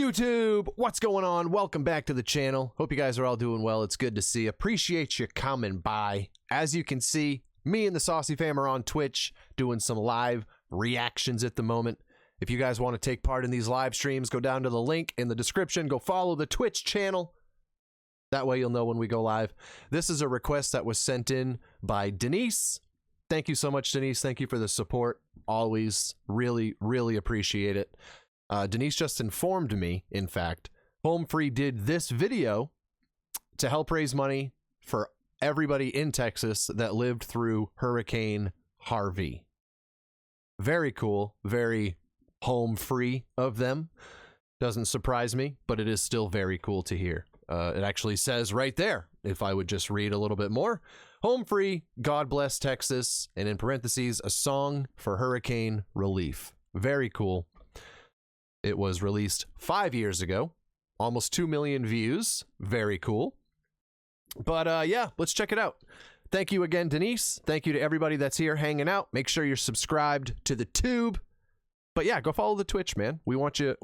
YouTube, what's going on? Welcome back to the channel. Hope you guys are all doing well. It's good to see. Appreciate you coming by. As you can see, me and the Saucy fam are on Twitch doing some live reactions at the moment. If you guys want to take part in these live streams, go down to the link in the description. Go follow the Twitch channel. That way you'll know when we go live. This is a request that was sent in by Denise. Thank you so much, Denise. Thank you for the support. Always really, really appreciate it. Denise just informed me, in fact, Home Free did this video to help raise money for everybody in Texas that lived through Hurricane Harvey. Very cool, very Home Free of them. Doesn't surprise me, but it is still very cool to hear. It actually says right there, if I would just read a little bit more, Home Free, God Bless Texas, and in parentheses, a song for hurricane relief. Very cool. It was released 5 years ago, almost 2 million views. Very cool. But yeah, let's check it out. Thank you again, Denise. Thank you to everybody that's here hanging out. Make sure you're subscribed to the tube. But yeah, go follow the Twitch, man. We want you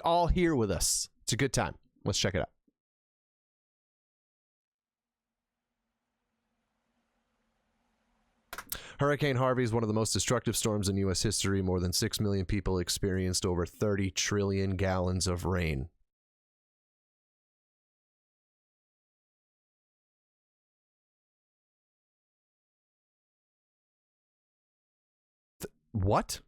all here with us. It's a good time. Let's check it out. Hurricane Harvey is one of the most destructive storms in U.S. history. More than 6 million people experienced over 30 trillion gallons of rain. What?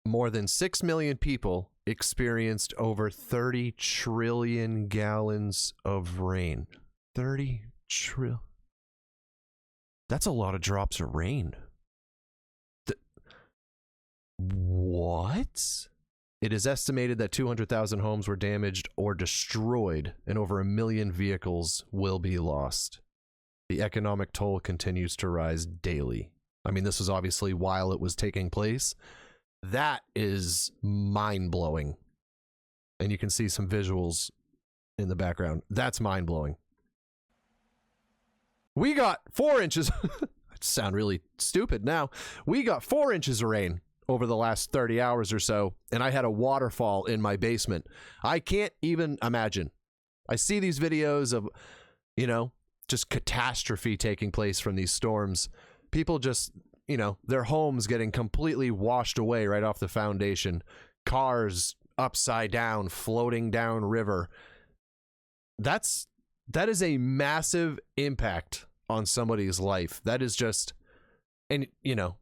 More than 6 million people experienced over 30 trillion gallons of rain. 30 trillion. That's a lot of drops of rain. What? It is estimated that 200,000 homes were damaged or destroyed, and over 1 million vehicles will be lost. The economic toll continues to rise daily. I mean, this was obviously while it was taking place. That is mind-blowing. And you can see some visuals in the background. That's mind-blowing. We got 4 inches. I sound really stupid now. We got 4 inches of rain over the last 30 hours or so, and I had a waterfall in my basement. I can't even imagine. I see these videos of, you know, just catastrophe taking place from these storms. People just, you know, their homes getting completely washed away right off the foundation. Cars upside down, floating down river. That is a massive impact on somebody's life. That is just, and you know,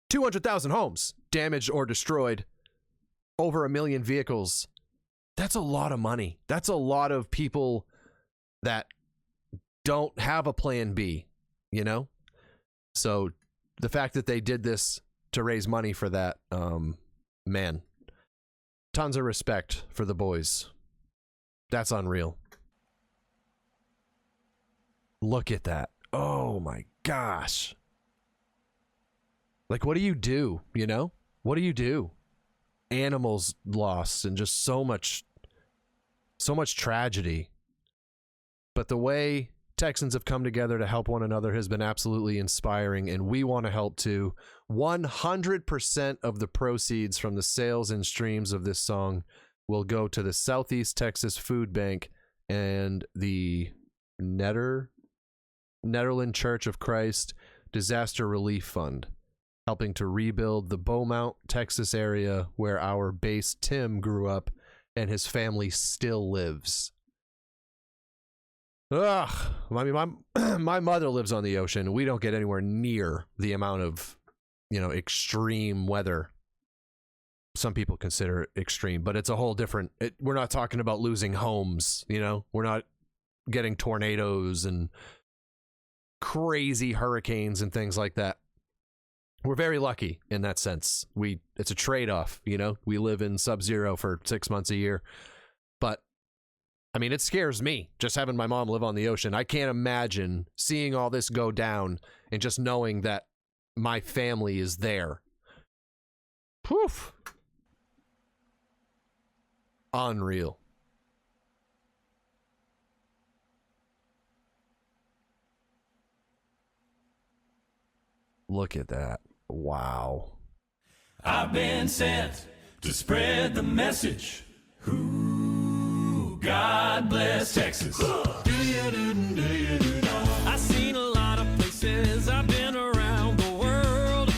200,000 homes damaged or destroyed, over 1 million vehicles. That's a lot of money. That's a lot of people that don't have a plan B, you know? So the fact that they did this to raise money for that, man, tons of respect for the boys. That's unreal. Look at that. Oh my gosh. Like, what do you do, you know? What do you do? Animals lost and just so much tragedy. But the way Texans have come together to help one another has been absolutely inspiring, and we want to help too. 100% of the proceeds from the sales and streams of this song will go to the Southeast Texas Food Bank and the Netherland Church of Christ Disaster Relief Fund, helping to rebuild the Beaumont, Texas area where our base Tim grew up and his family still lives. Ugh, I mean, my mother lives on the ocean. We don't get anywhere near the amount of, you know, extreme weather some people consider extreme, but it's a whole different, we're not talking about losing homes, you know? We're not getting tornadoes and crazy hurricanes and things like that. We're very lucky in that sense. It's a trade-off, you know? We live in sub-zero for 6 months a year. But I mean, it scares me just having my mom live on the ocean. I can't imagine seeing all this go down and just knowing that my family is there. Poof. Unreal. Look at that. Wow. I've been sent to spread the message. Ooh, God bless Texas. I've seen a lot of places. I've been around the world.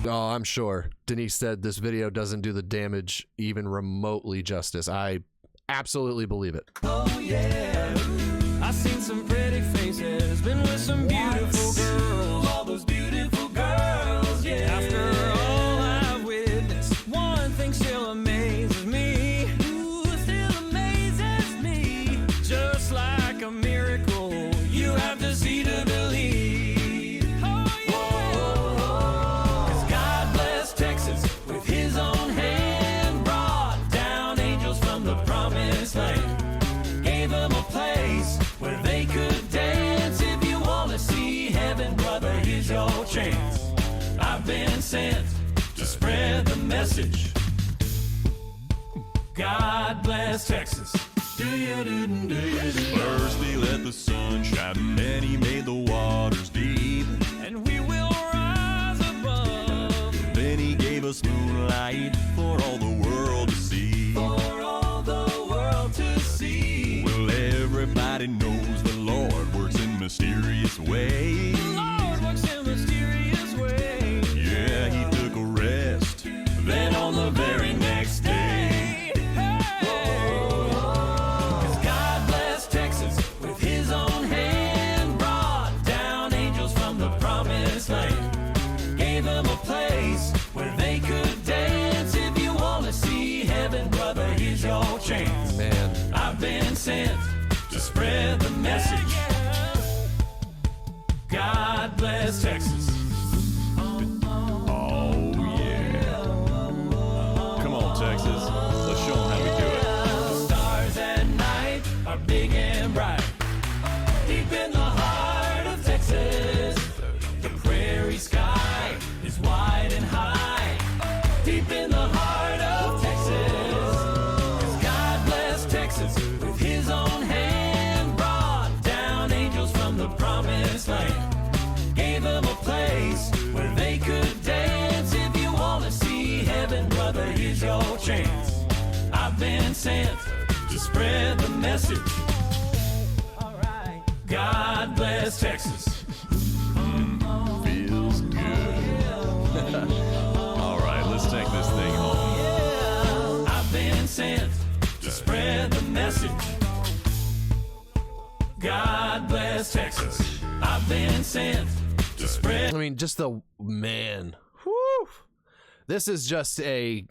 Oh, I'm sure. Denise said this video doesn't do the damage even remotely justice. I absolutely believe it. Oh, yeah. I've seen some pretty faces. Been with some beautiful girls. All those beautiful girls, yeah. After all I've witnessed, one thing still amazes me. Ooh, still amazes me. Just like a miracle, you have to see to believe. Oh, yeah. 'Cause God bless Texas with his own hand. Brought down angels from the promised land. Gave them a place where they could dance. If you want to see heaven, brother, here's your chance. I've been sent to spread the message. God bless Texas. First he let the sun shine, then he made the waters deep. And we will rise above. Then he gave us moonlight for all the world to see. For all the world to see. Well, everybody knows the Lord works in mysterious ways. The Lord works in mysterious ways. Yeah, he took a rest. Then on the very next day, God bless Texas with his own hand. Brought down angels from the promised land. Gave them a place where they could dance. If you want to see heaven, brother, here's your chance. Man. I've been sent to spread the message. God bless Texas. Oh, yeah. Come on, Texas. Let's show them how we do it. The stars at night are big and bright. Deep in the heart of Texas, the prairie sky is wide and high. Deep in the heart of Texas, 'cause God bless Texas with his own hand. Brought down angels from the promised land. Gave them a place where they could dance. If you want to see heaven, brother, here's your chance. I've been sent to spread the message. All right. God bless Texas. Feels good. All right, let's take this thing home. Yeah. I've been sent to spread the message. God bless Texas. I've been sent to spread. I mean, just the man. Whew. This is just a,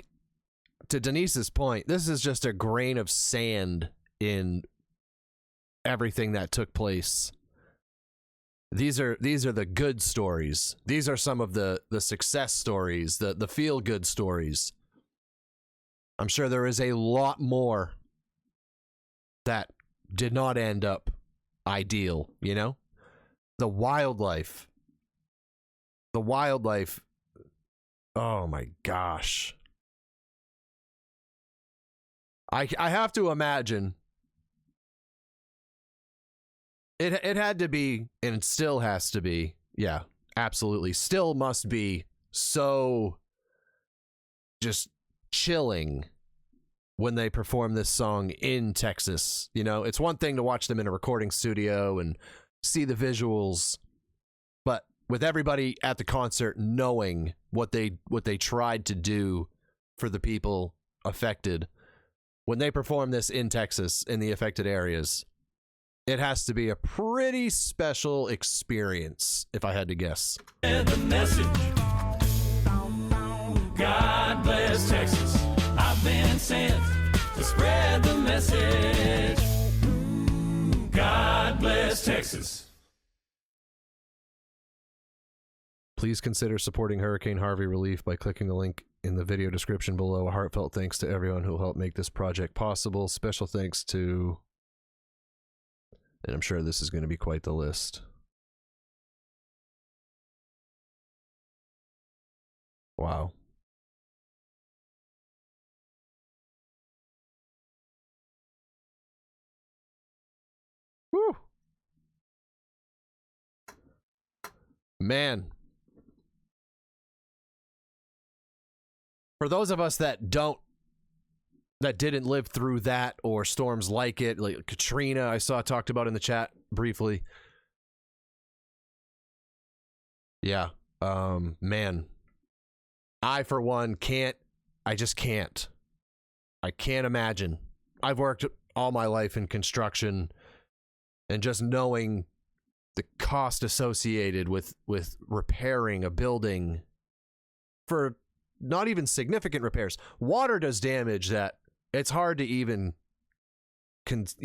to Denise's point, this is just a grain of sand in everything that took place. These are the good stories. These are some of the success stories, the feel good stories. I'm sure there is a lot more that did not end up ideal, you know? The wildlife. Oh my gosh. I have to imagine it had to be, and it still has to be, yeah, absolutely, still must be so just chilling when they perform this song in Texas. You know, it's one thing to watch them in a recording studio and see the visuals, but with everybody at the concert knowing what they tried to do for the people affected, when they perform this in Texas, in the affected areas, it has to be a pretty special experience, if I had to guess. The message. God bless Texas. I've been sent to spread the message. God bless Texas. Please consider supporting Hurricane Harvey relief by clicking the link in the video description below. A heartfelt thanks to everyone who helped make this project possible. Special thanks to, and I'm sure this is going to be quite the list. Wow. Whew. Man. for those of us that didn't live through that or storms like it, like Katrina, I saw talked about in the chat briefly. Yeah, man, I for one I just can't. I can't imagine. I've worked all my life in construction, and just knowing the cost associated with repairing a building for not even significant repairs. Water does damage that it's hard to even, it's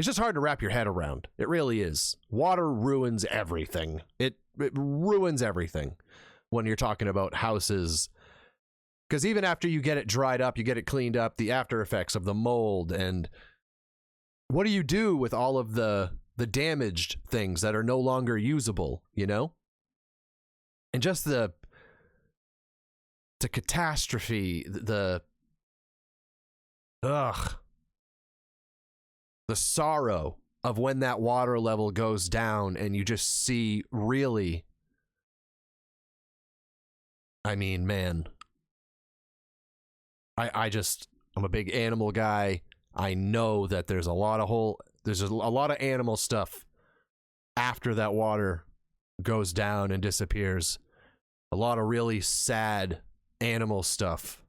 just hard to wrap your head around. It really is. Water ruins everything. It ruins everything when you're talking about houses. Because even after you get it dried up, you get it cleaned up, the after effects of the mold, and what do you do with all of the damaged things that are no longer usable, And just the catastrophe, the sorrow of when that water level goes down and you just see really, I mean, man, I'm a big animal guy. I know that there's a lot of animal stuff after that water goes down and disappears. A lot of really sad animal stuff.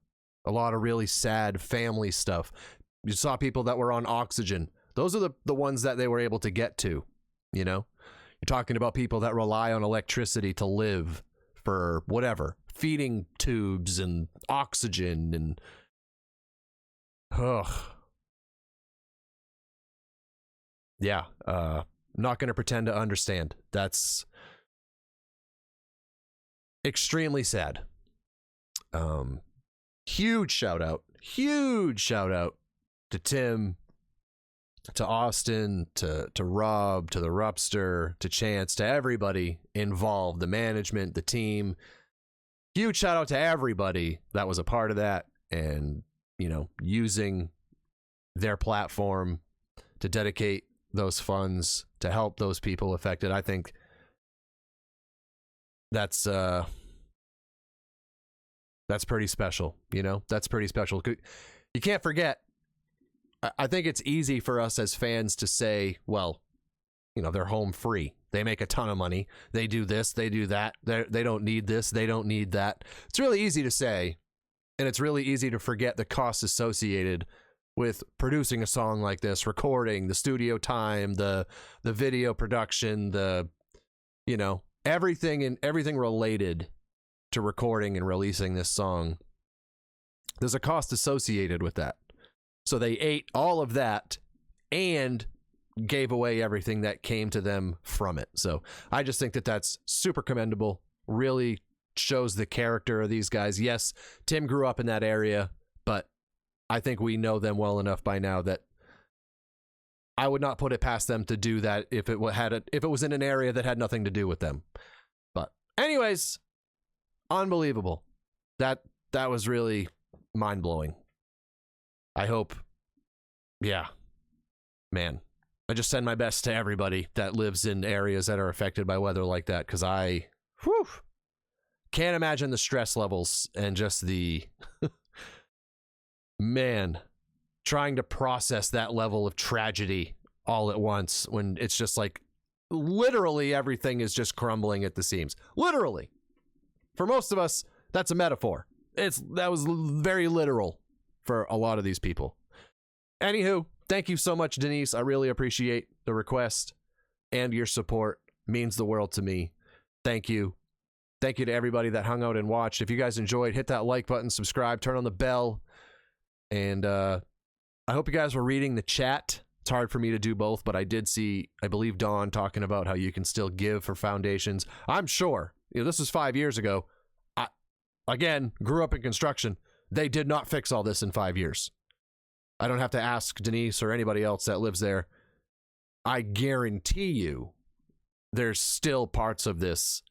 A lot of really sad family stuff. You saw people that were on oxygen. Those are the ones that they were able to get to, You're talking about people that rely on electricity to live for whatever. Feeding tubes and oxygen and... Yeah, not going to pretend to understand. That's extremely sad. Huge shout out to Tim, to Austin, to Rob, to the Rupster, to Chance, to everybody involved, the management, the team. Huge shout out to everybody that was a part of that and, using their platform to dedicate those funds to help those people affected. I think that's pretty special, That's pretty special. You can't forget, I think it's easy for us as fans to say, well, they're home free. They make a ton of money. They do this, they do that. They don't need this, they don't need that. It's really easy to say, and it's really easy to forget the costs associated with producing a song like this, recording, the studio time, the video production, everything related to recording and releasing this song. There's a cost associated with that. So they ate all of that and gave away everything that came to them from it. So I just think that that's super commendable. Really shows the character of these guys. Yes, Tim grew up in that area, but I think we know them well enough by now that I would not put it past them to do that if it was in an area that had nothing to do with them. But anyways, unbelievable. That was really mind-blowing. I hope, yeah, man, I just send my best to everybody that lives in areas that are affected by weather like that, because I can't imagine the stress levels and just the man trying to process that level of tragedy all at once when it's just like literally everything is just crumbling at the seams. Literally. For most of us, that's a metaphor. That was very literal for a lot of these people. Anywho, thank you so much, Denise. I really appreciate the request and your support. Means the world to me. Thank you. Thank you to everybody that hung out and watched. If you guys enjoyed, hit that like button, subscribe, turn on the bell. And I hope you guys were reading the chat. It's hard for me to do both, but I did see, I believe, Dawn talking about how you can still give for foundations. I'm sure, this was 5 years ago. I, again, grew up in construction. They did not fix all this in 5 years. I don't have to ask Denise or anybody else that lives there. I guarantee you there's still parts of this.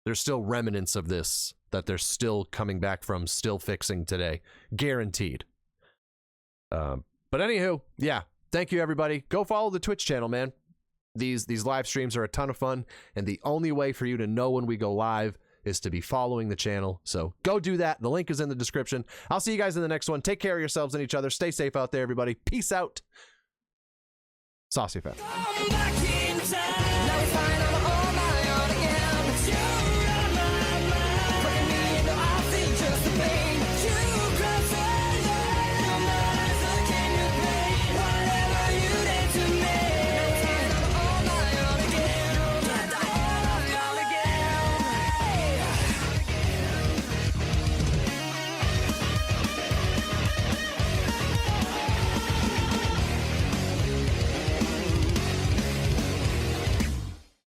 There's still remnants of this that they're still coming back from, still fixing today. Guaranteed. But anywho, yeah. Thank you, everybody. Go follow the Twitch channel, man. These live streams are a ton of fun, and the only way for you to know when we go live is to be following the channel. So go do that. The link is in the description. I'll see you guys in the next one. Take care of yourselves and each other. Stay safe out there, everybody. Peace out. Saucy Fam.